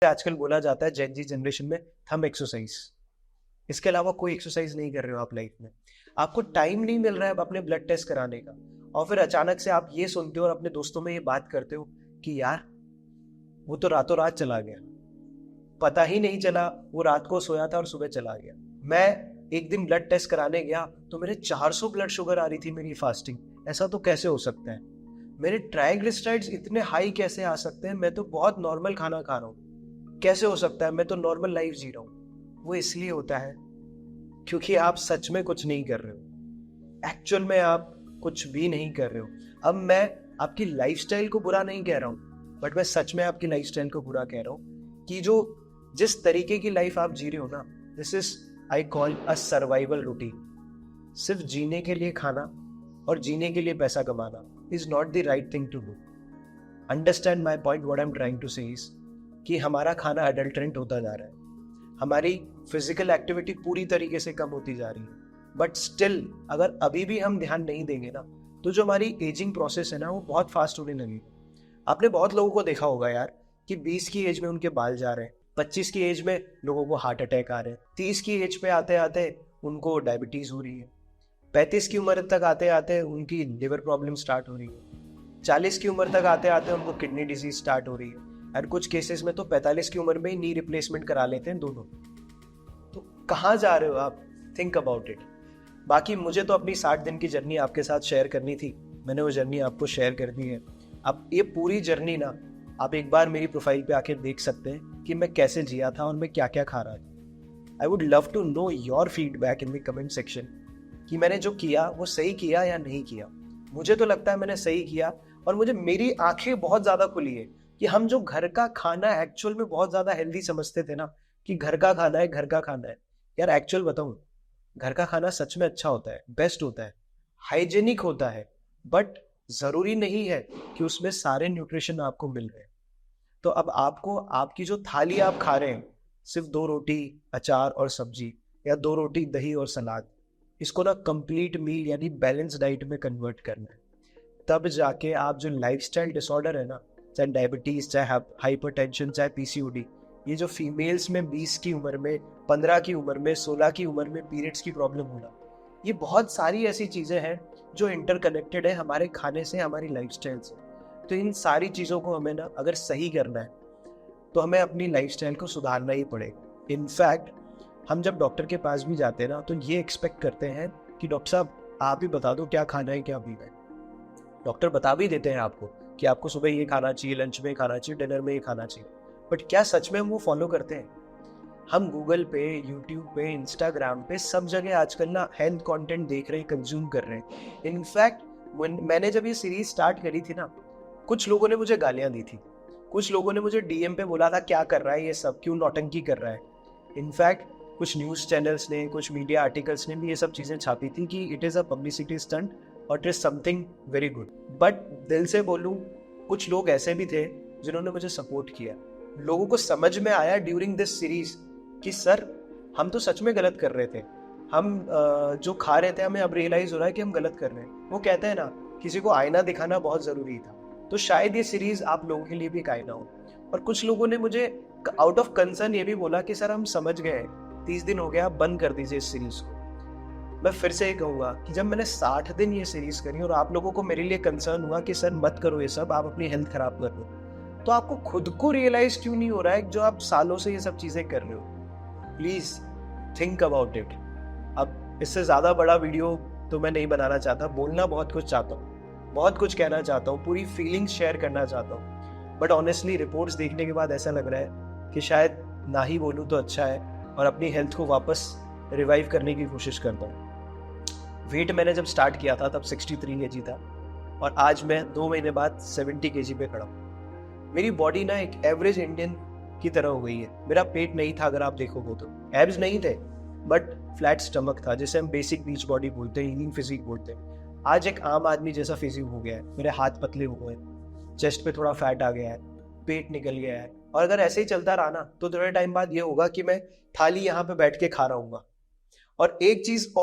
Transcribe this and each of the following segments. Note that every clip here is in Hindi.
आजकल बोला जाता है जेन जी जनरेशन में थंब एक्सरसाइज। इसके अलावा कोई एक्सरसाइज नहीं कर रहे हो आप लाइफ में। आपको टाइम नहीं मिल रहा है अपने ब्लड टेस्ट कराने का, और फिर अचानक से आप ये सुनते हो और अपने दोस्तों में ये बात करते हो कि यार वो तो रातों रात चला गया, पता ही नहीं चला वो रात को सोया था और सुबह चला गया। मैं एक दिन ब्लड टेस्ट कराने गया तो मेरे 400 ब्लड शुगर आ रही थी मेरी फास्टिंग। ऐसा तो कैसे हो सकता है? मेरे ट्राइग्लिसराइड्स इतने हाई कैसे आ सकते हैं? मैं तो बहुत नॉर्मल खाना खा रहा हूँ, कैसे हो सकता है? मैं तो नॉर्मल लाइफ जी रहा हूँ। वो इसलिए होता है क्योंकि आप सच में कुछ नहीं कर रहे हो। एक्चुअल में आप कुछ भी नहीं कर रहे हो। अब मैं आपकी लाइफस्टाइल को बुरा नहीं कह रहा हूँ, बट मैं सच में आपकी लाइफस्टाइल को बुरा कह रहा हूँ कि जो जिस तरीके की लाइफ आप जी रहे हो ना, this is I call a survival routine. सिर्फ जीने के लिए खाना और जीने के लिए पैसा कमाना is not the right thing to do. Understand my point, what I am trying to say is कि हमारा खाना अडल्ट्रेंट होता जा रहा है, हमारी फिजिकल एक्टिविटी पूरी तरीके से कम होती जा रही है, बट स्टिल अगर अभी भी हम ध्यान नहीं देंगे ना, तो जो हमारी एजिंग प्रोसेस है ना, वो बहुत फास्ट होने लगेगी। आपने बहुत लोगों को देखा होगा यार कि 20 की एज में उनके बाल जा रहे हैं, 25 की एज में लोगों को हार्ट अटैक आ रहे हैं, 30 की एज पे आते आते उनको डायबिटीज हो रही है, 35 की उम्र तक आते आते उनकी लिवर प्रॉब्लम स्टार्ट हो रही है, 40 की उम्र तक आते आते उनको किडनी डिजीज स्टार्ट हो रही है, और कुछ केसेस में तो 45 की उम्र में ही नी रिप्लेसमेंट करा लेते हैं दोनों। तो कहाँ जा रहे हो आप? Think about it. बाकी मुझे तो अपनी 60 दिन की जर्नी आपके साथ शेयर करनी थी, मैंने वो जर्नी आपको शेयर कर दी है। अब ये पूरी जर्नी ना आप एक बार मेरी प्रोफाइल पे आके देख सकते हैं कि मैं कैसे जिया था और मैं क्या क्या खा रहा था। I would love to know your feedback in the comment section कि मैंने जो किया वो सही किया या नहीं किया। मुझे तो लगता है मैंने सही किया, और मुझे मेरी आंखें बहुत ज्यादा खुली है कि हम जो घर का खाना एक्चुअल में बहुत ज्यादा हेल्दी समझते थे ना, कि घर का खाना है, घर का खाना है। यार एक्चुअल बताऊं, घर का खाना सच में अच्छा होता है, बेस्ट होता है, हाइजेनिक होता है, बट जरूरी नहीं है कि उसमें सारे न्यूट्रिशन आपको मिल रहे हैं। तो अब आपको आपकी जो थाली आप खा रहे हैं, सिर्फ 2 रोटी अचार और सब्जी, या 2 रोटी दही और सलाद, इसको ना कंप्लीट मील यानी बैलेंस डाइट में कन्वर्ट करना है। तब जाके आप जो लाइफस्टाइल डिसऑर्डर है ना, चाहे डायबिटीज, चाहे हाइपरटेंशन, चाहे पीसीओडी, ये जो फीमेल्स में 20 की उम्र में, 15 की उम्र में, 16 की उम्र में पीरियड्स की प्रॉब्लम होना, ये बहुत सारी ऐसी चीजें हैं जो इंटरकनेक्टेड है हमारे खाने से, हमारी लाइफस्टाइल से। तो इन सारी चीजों को हमें ना अगर सही करना है तो हमें अपनी लाइफस्टाइल को सुधारना ही पड़ेगा। इनफैक्ट हम जब डॉक्टर के पास भी जाते हैं ना, तो ये एक्सपेक्ट करते हैं कि डॉक्टर साहब आप ही बता दो क्या खाना है क्या पीना है। डॉक्टर बता भी देते हैं आपको कि आपको सुबह ये खाना चाहिए, लंच में खाना चाहिए, डिनर में ये खाना चाहिए, बट क्या सच में हम वो फॉलो करते हैं? हम गूगल पे, यूट्यूब पे, इंस्टाग्राम पे सब जगह आजकल ना हेल्थ कंटेंट देख रहे हैं, कंज्यूम कर रहे हैं। इनफैक्ट मैंने जब ये सीरीज स्टार्ट करी थी ना, कुछ लोगों ने मुझे गालियां दी थी, कुछ लोगों ने मुझे डीएम पे बोला था क्या कर रहा है ये सब, क्यों नौटंकी कर रहा है। इनफैक्ट कुछ न्यूज़ चैनल्स ने, कुछ मीडिया आर्टिकल्स ने भी ये सब चीज़ें छापी थी कि it is a publicity stunt और it is something very good. But दिल से बोलूँ, कुछ लोग ऐसे भी थे जिन्होंने मुझे सपोर्ट किया। लोगों को समझ में आया ड्यूरिंग दिस सीरीज कि सर हम तो सच में गलत कर रहे थे, हम जो खा रहे थे हमें अब रियलाइज हो रहा है कि हम गलत कर रहे हैं। वो कहते हैं ना, किसी को आईना दिखाना बहुत ज़रूरी था। तो शायद ये सीरीज आप लोगों के लिए भी एक आईना हो। और कुछ लोगों ने मुझे आउट ऑफ कंसर्न ये भी बोला कि सर हम समझ गए, 30 दिन हो गया, आप बंद कर दीजिए इस सीरीज को। मैं फिर से ये कहूंगा कि जब मैंने 60 दिन ये सीरीज करी और आप लोगों को मेरे लिए कंसर्न हुआ कि सर मत करो ये सब, आप अपनी हेल्थ खराब कर रहे हो, तो आपको खुद को रियलाइज क्यों नहीं हो रहा है जो आप सालों से ये सब चीजें कर रहे हो? Please think about it. अब इससे ज्यादा बड़ा वीडियो तो मैं नहीं बनाना चाहता, बोलना बहुत कुछ चाहता हूँ, बहुत कुछ कहना चाहता हूँ, पूरी फीलिंग्स शेयर करना चाहता हूँ, बट ऑनेस्टली रिपोर्ट्स देखने के बाद ऐसा लग रहा है कि शायद ना ही बोलूँ तो अच्छा है, और अपनी हेल्थ को वापस रिवाइव करने की कोशिश करता हूँ। वेट मैंने जब स्टार्ट किया था तब 63 kg था, और आज मैं 2 महीने बाद 70 kg पे खड़ा हूँ। मेरी बॉडी ना एक एवरेज इंडियन की तरह हो गई है। मेरा पेट नहीं था, अगर आप देखोगे तो एब्स नहीं थे, बट फ्लैट स्टमक था, जिसे हम बेसिक बीच बॉडी बोलते हैं, हीलिंग फिजिक बोलते हैं। आज एक आम आदमी जैसा फिजिक हो गया है, मेरे हाथ पतले हो गए, चेस्ट पे थोड़ा फैट आ गया है, पेट निकल गया है, और अगर ऐसे ही चलता रहा ना तो थोड़े टाइम बाद ये होगा कि मैं थाली यहाँ पे बैठ के खा रहा हूँ। और एक चीज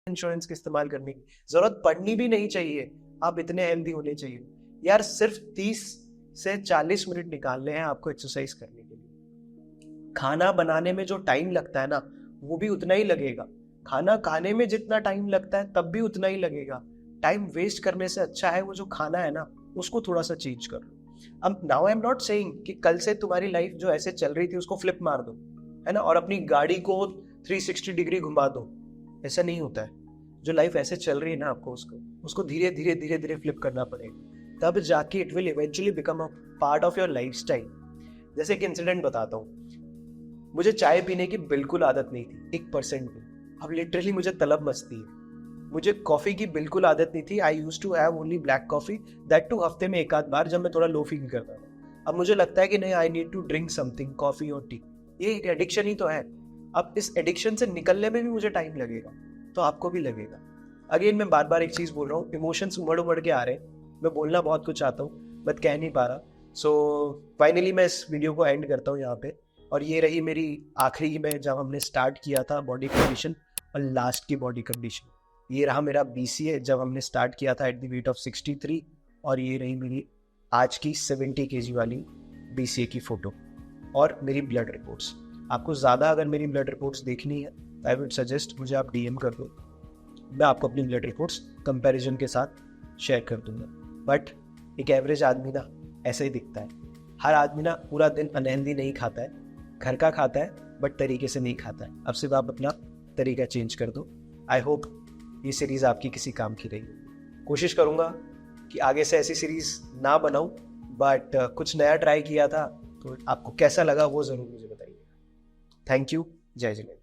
इंश्योरेंस का इस्तेमाल करने की जरूरत पड़नी भी नहीं चाहिए। आप इतने हेल्दी होने चाहिए यार, सिर्फ 30 से 40 मिनट निकालने हैं आपको एक्सरसाइज करने के लिए। खाना बनाने में जो टाइम लगता है ना, वो भी उतना ही लगेगा। खाना खाने में जितना टाइम लगता है तब भी उतना ही लगेगा। टाइम वेस्ट करने से अच्छा है वो जो खाना है ना, उसको थोड़ा सा चेंज कर लो। अब now I am not saying कि कल से तुम्हारी लाइफ जो ऐसे चल रही थी उसको फ्लिप मार दो, है ना, और अपनी गाड़ी को 360 डिग्री घुमा दो। ऐसा नहीं होता है। जो लाइफ ऐसे चल रही है ना, आपको उसको धीरे धीरे धीरे धीरे फ्लिप करना पड़ेगा, तब जाके it will eventually become a part of your life style. जैसे एक इंसिडेंट बताता हूँ, मुझे चाय पीने की बिल्कुल आदत नहीं थी, 1% भी। अब लिटरली मुझे तलब मचती है। मुझे कॉफी की बिल्कुल आदत नहीं थी। I used to have only black coffee, that too हफ्ते में एक आध बार, जब मैं थोड़ा लो फील करता था। अब मुझे लगता है कि नहीं, I need to drink something, coffee और टी। ये एक एडिक्शन ही तो है। अब इस एडिक्शन से निकलने में भी मुझे टाइम लगेगा, तो आपको भी लगेगा। अगेन मैं बार बार एक चीज बोल रहा हूँ, इमोशंस उमड़ उमड़ के आ रहे हैं। मैं बोलना बहुत कुछ चाहता हूँ बट कह नहीं पा रहा। सो फाइनली मैं इस वीडियो को एंड करता हूँ यहाँ पे। और ये रही मेरी आखिरी में जब हमने स्टार्ट किया था बॉडी कंडीशन, और लास्ट की बॉडी कंडीशन। ये रहा मेरा BCA जब हमने स्टार्ट किया था एट द वेट ऑफ 63, और ये रही मेरी आज की 70 kg वाली BCA की फ़ोटो और मेरी ब्लड रिपोर्ट्स। आपको ज़्यादा अगर मेरी ब्लड रिपोर्ट्स देखनी है, आई वुड सजेस्ट मुझे आप DM कर दो, मैं आपको अपनी ब्लड रिपोर्ट्स कंपैरिजन के साथ शेयर कर दूंगा। बट एक एवरेज आदमी ना ऐसा ही दिखता है। हर आदमी ना पूरा दिन अनहेल्दी नहीं खाता है, घर का खाता है बट तरीके से नहीं खाता है। अब सिर्फ आप अपना तरीका चेंज कर दो। आई होप ये सीरीज़ आपकी किसी काम की रही। कोशिश करूँगा कि आगे से ऐसी सीरीज़ ना बनाऊँ, बट कुछ नया ट्राई किया था, तो आपको कैसा लगा वो ज़रूर मुझे बताइए। Thank you. जय जिनेंद्र।